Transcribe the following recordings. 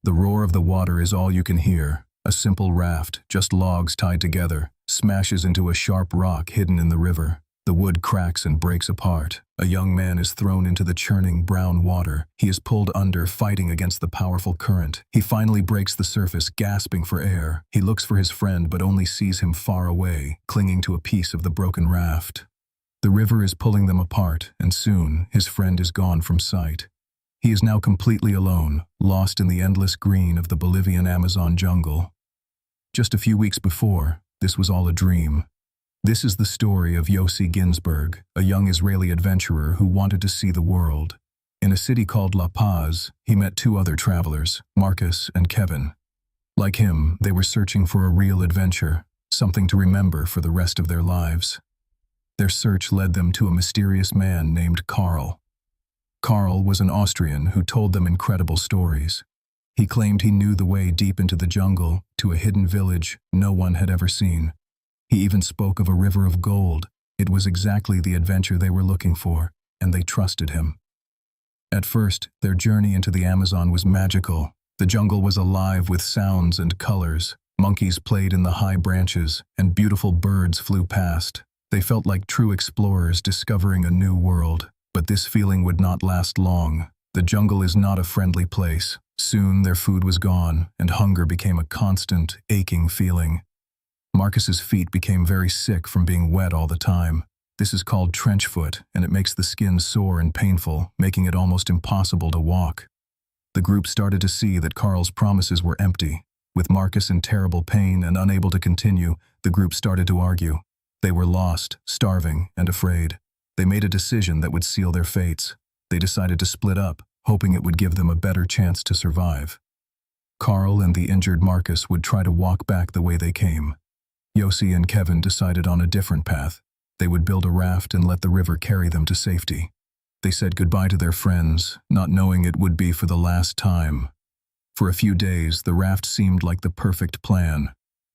The roar of the water is all you can hear. A simple raft, just logs tied together, smashes into a sharp rock hidden in the river. The wood cracks and breaks apart. A young man is thrown into the churning brown water. He is pulled under, fighting against the powerful current. He finally breaks the surface, gasping for air. He looks for his friend but only sees him far away, clinging to a piece of the broken raft. The river is pulling them apart, and soon his friend is gone from sight. He is now completely alone, lost in the endless green of the Bolivian Amazon jungle. Just a few weeks before, this was all a dream. This is the story of Yossi Ghinsberg, a young Israeli adventurer who wanted to see the world. In a city called La Paz, he met two other travelers, Marcus and Kevin. Like him, they were searching for a real adventure, something to remember for the rest of their lives. Their search led them to a mysterious man named Karl. Karl was an Austrian who told them incredible stories. He claimed he knew the way deep into the jungle, to a hidden village no one had ever seen. He even spoke of a river of gold. It was exactly the adventure they were looking for, and they trusted him. At first, their journey into the Amazon was magical. The jungle was alive with sounds and colors. Monkeys played in the high branches, and beautiful birds flew past. They felt like true explorers discovering a new world. But this feeling would not last long. The jungle is not a friendly place. Soon their food was gone, and hunger became a constant, aching feeling. Marcus's feet became very sick from being wet all the time. This is called trench foot, and it makes the skin sore and painful, making it almost impossible to walk. The group started to see that Karl's promises were empty. With Marcus in terrible pain and unable to continue, the group started to argue. They were lost, starving, and afraid. They made a decision that would seal their fates. They decided to split up, hoping it would give them a better chance to survive. Karl and the injured Marcus would try to walk back the way they came. Yossi and Kevin decided on a different path. They would build a raft and let the river carry them to safety. They said goodbye to their friends, not knowing it would be for the last time. For a few days, the raft seemed like the perfect plan.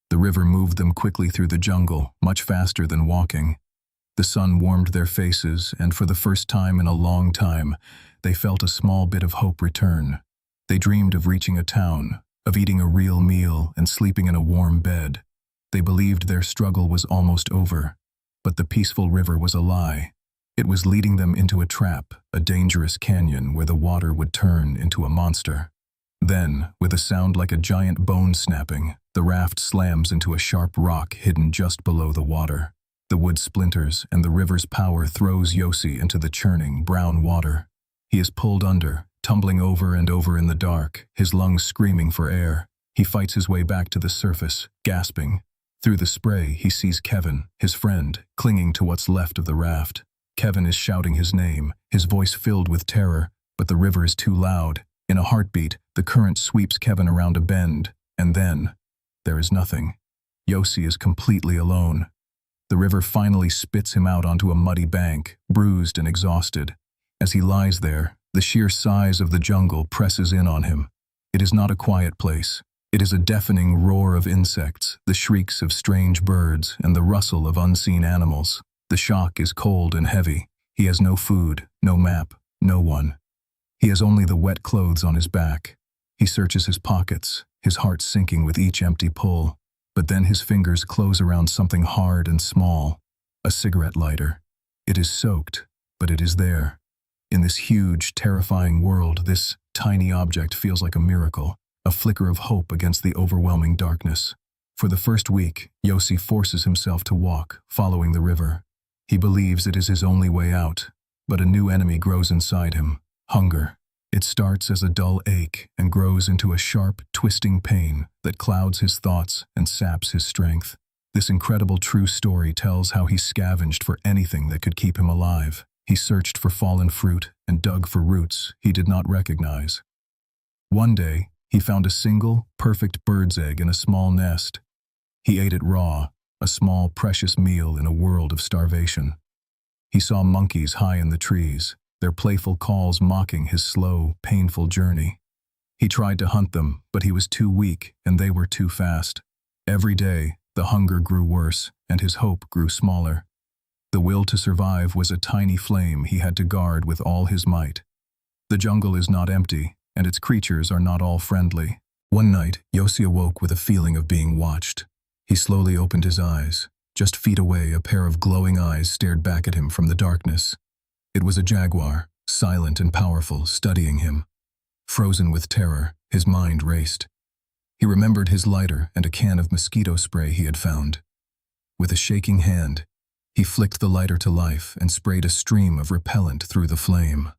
The river moved them quickly through the jungle, much faster than walking. The sun warmed their faces, and for the first time in a long time, they felt a small bit of hope return. They dreamed of reaching a town, of eating a real meal and sleeping in a warm bed. They believed their struggle was almost over, but the peaceful river was a lie. It was leading them into a trap, a dangerous canyon where the water would turn into a monster. Then, with a sound like a giant bone snapping, the raft slams into a sharp rock hidden just below the water. The wood splinters, and the river's power throws Yossi into the churning, brown water. He is pulled under, tumbling over and over in the dark, his lungs screaming for air. He fights his way back to the surface, gasping. Through the spray, he sees Kevin, his friend, clinging to what's left of the raft. Kevin is shouting his name, his voice filled with terror, but the river is too loud. In a heartbeat, the current sweeps Kevin around a bend, and then, there is nothing. Yossi is completely alone. The river finally spits him out onto a muddy bank, bruised and exhausted. As he lies there, the sheer size of the jungle presses in on him. It is not a quiet place. It is a deafening roar of insects, the shrieks of strange birds, and the rustle of unseen animals. The shock is cold and heavy. He has no food, no map, no one. He has only the wet clothes on his back. He searches his pockets, his heart sinking with each empty pull. But then his fingers close around something hard and small, a cigarette lighter. It is soaked, but it is there. In this huge, terrifying world, this tiny object feels like a miracle, a flicker of hope against the overwhelming darkness. For the first week, Yossi forces himself to walk, following the river. He believes it is his only way out, but a new enemy grows inside him, hunger. It starts as a dull ache and grows into a sharp, twisting pain that clouds his thoughts and saps his strength. This incredible true story tells how he scavenged for anything that could keep him alive. He searched for fallen fruit and dug for roots he did not recognize. One day, he found a single, perfect bird's egg in a small nest. He ate it raw, a small, precious meal in a world of starvation. He saw monkeys high in the trees, their playful calls mocking his slow, painful journey. He tried to hunt them, but he was too weak and they were too fast. Every day, the hunger grew worse and his hope grew smaller. The will to survive was a tiny flame he had to guard with all his might. The jungle is not empty, and its creatures are not all friendly. One night, Yossi awoke with a feeling of being watched. He slowly opened his eyes. Just feet away, a pair of glowing eyes stared back at him from the darkness. It was a jaguar, silent and powerful, studying him. Frozen with terror, his mind raced. He remembered his lighter and a can of mosquito spray he had found. With a shaking hand, he flicked the lighter to life and sprayed a stream of repellent through the flame.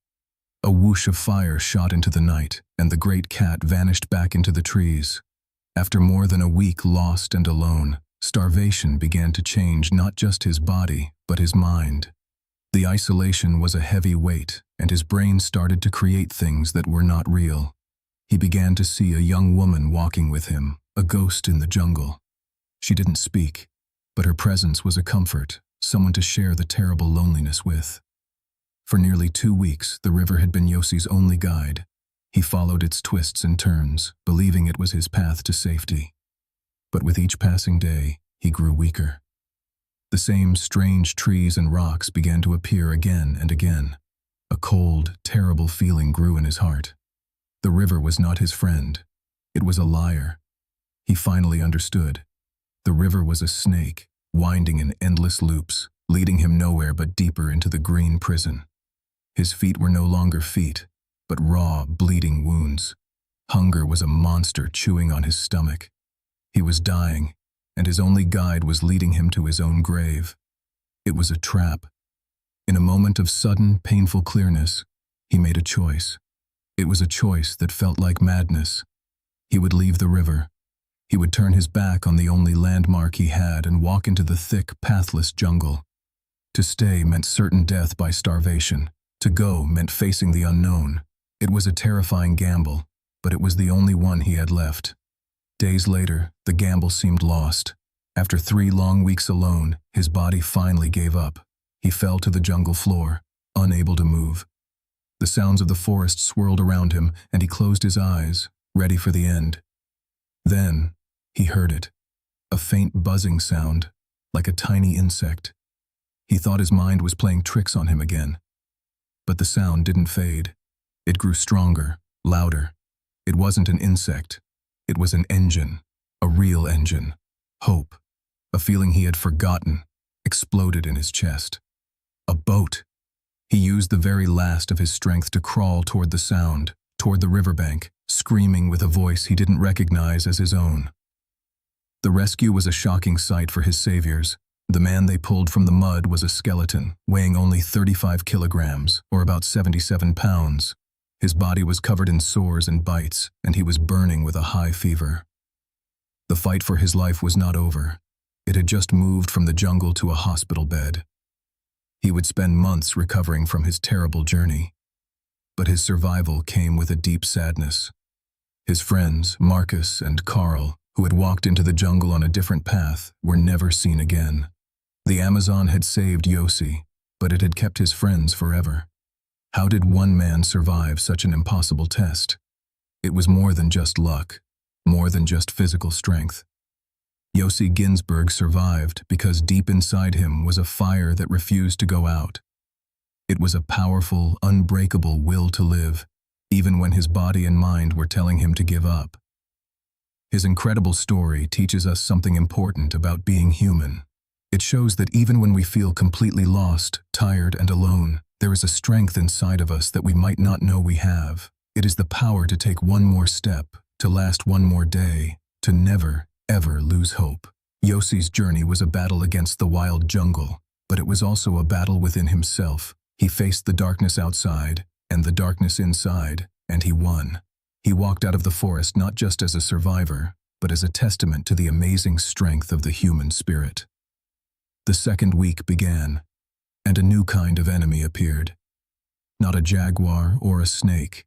A whoosh of fire shot into the night, and the great cat vanished back into the trees. After more than a week lost and alone, starvation began to change not just his body, but his mind. The isolation was a heavy weight, and his brain started to create things that were not real. He began to see a young woman walking with him, a ghost in the jungle. She didn't speak, but her presence was a comfort, someone to share the terrible loneliness with. For nearly 2 weeks, the river had been Yossi's only guide. He followed its twists and turns, believing it was his path to safety. But with each passing day, he grew weaker. The same strange trees and rocks began to appear again and again. A cold, terrible feeling grew in his heart. The river was not his friend. It was a liar. He finally understood. The river was a snake, winding in endless loops, leading him nowhere but deeper into the green prison. His feet were no longer feet, but raw, bleeding wounds. Hunger was a monster chewing on his stomach. He was dying, and his only guide was leading him to his own grave. It was a trap. In a moment of sudden, painful clearness, he made a choice. It was a choice that felt like madness. He would leave the river. He would turn his back on the only landmark he had and walk into the thick, pathless jungle. To stay meant certain death by starvation. To go meant facing the unknown. It was a terrifying gamble, but it was the only one he had left. Days later, the gamble seemed lost. After 3 long weeks alone, his body finally gave up. He fell to the jungle floor, unable to move. The sounds of the forest swirled around him, and he closed his eyes, ready for the end. Then, he heard it. A faint buzzing sound, like a tiny insect. He thought his mind was playing tricks on him again. But the sound didn't fade. It grew stronger, louder. It wasn't an insect. It was an engine, a real engine. Hope, a feeling he had forgotten, exploded in his chest. A boat. He used the very last of his strength to crawl toward the sound, toward the riverbank, screaming with a voice he didn't recognize as his own. The rescue was a shocking sight for his saviors. The man they pulled from the mud was a skeleton, weighing only 35 kilograms, or about 77 pounds. His body was covered in sores and bites, and he was burning with a high fever. The fight for his life was not over. It had just moved from the jungle to a hospital bed. He would spend months recovering from his terrible journey. But his survival came with a deep sadness. His friends, Marcus and Carl, who had walked into the jungle on a different path, were never seen again. The Amazon had saved Yossi, but it had kept his friends forever. How did one man survive such an impossible test? It was more than just luck, more than just physical strength. Yossi Ghinsberg survived because deep inside him was a fire that refused to go out. It was a powerful, unbreakable will to live, even when his body and mind were telling him to give up. His incredible story teaches us something important about being human. It shows that even when we feel completely lost, tired, and alone, there is a strength inside of us that we might not know we have. It is the power to take one more step, to last one more day, to never, ever lose hope. Yossi's journey was a battle against the wild jungle, but it was also a battle within himself. He faced the darkness outside and the darkness inside, and he won. He walked out of the forest not just as a survivor, but as a testament to the amazing strength of the human spirit. The second week began, and a new kind of enemy appeared. Not a jaguar or a snake,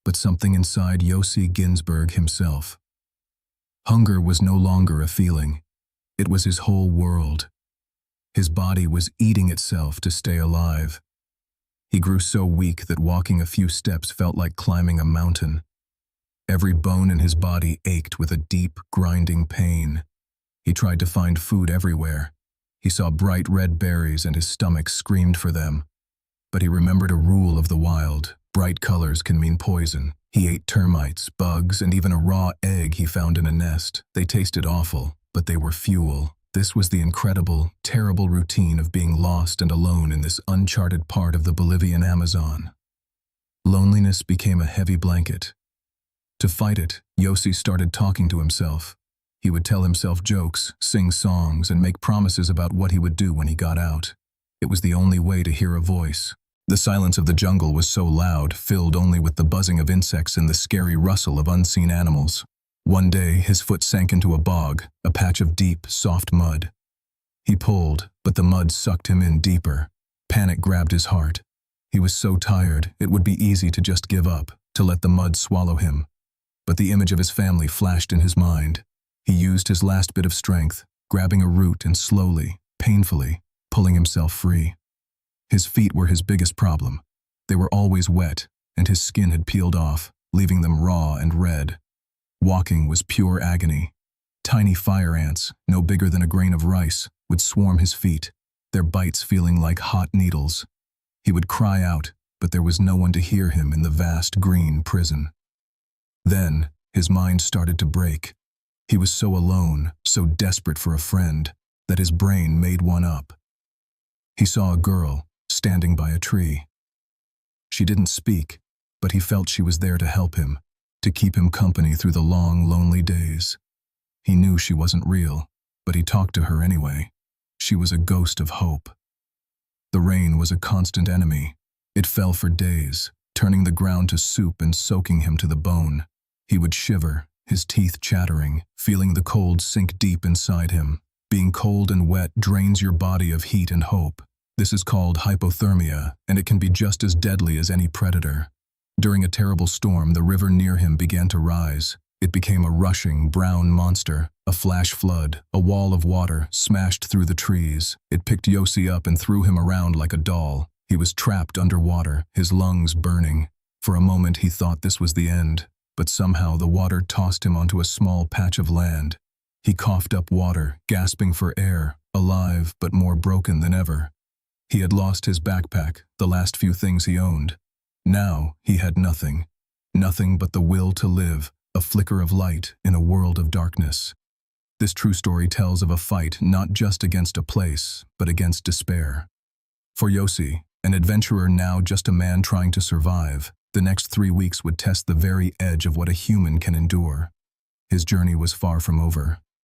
but something inside Yossi Ghinsberg himself. Hunger was no longer a feeling. It was his whole world. His body was eating itself to stay alive. He grew so weak that walking a few steps felt like climbing a mountain. Every bone in his body ached with a deep, grinding pain. He tried to find food everywhere. He saw bright red berries and his stomach screamed for them. But he remembered a rule of the wild: Bright colors can mean poison. He ate termites, bugs, and even a raw egg he found in a nest. They tasted awful, but they were fuel. This was the incredible, terrible routine of being lost and alone in this uncharted part of the Bolivian Amazon. Loneliness became a heavy blanket. To fight it, Yossi started talking to himself. He would tell himself jokes, sing songs, and make promises about what he would do when he got out. It was the only way to hear a voice. The silence of the jungle was so loud, filled only with the buzzing of insects and the scary rustle of unseen animals. One day, his foot sank into a bog, a patch of deep, soft mud. He pulled, but the mud sucked him in deeper. Panic grabbed his heart. He was so tired, it would be easy to just give up, to let the mud swallow him. But the image of his family flashed in his mind. He used his last bit of strength, grabbing a root and slowly, painfully, pulling himself free. His feet were his biggest problem. They were always wet, and his skin had peeled off, leaving them raw and red. Walking was pure agony. Tiny fire ants, no bigger than a grain of rice, would swarm his feet, their bites feeling like hot needles. He would cry out, but there was no one to hear him in the vast green prison. Then, his mind started to break. He was so alone, so desperate for a friend, that his brain made one up. He saw a girl, standing by a tree. She didn't speak, but he felt she was there to help him, to keep him company through the long, lonely days. He knew she wasn't real, but he talked to her anyway. She was a ghost of hope. The rain was a constant enemy. It fell for days, turning the ground to soup and soaking him to the bone. He would shiver, his teeth chattering, feeling the cold sink deep inside him. Being cold and wet drains your body of heat and hope. This is called hypothermia, and it can be just as deadly as any predator. During a terrible storm, the river near him began to rise. It became a rushing, brown monster, a flash flood, a wall of water smashed through the trees. It picked Yossi up and threw him around like a doll. He was trapped underwater, his lungs burning. For a moment he thought this was the end, but somehow the water tossed him onto a small patch of land. He coughed up water, gasping for air, alive but more broken than ever. He had lost his backpack, the last few things he owned. Now he had nothing. Nothing but the will to live, a flicker of light in a world of darkness. This true story tells of a fight not just against a place, but against despair. For Yossi, an adventurer now just a man trying to survive, the next 3 weeks would test the very edge of what a human can endure. His journey was far from over.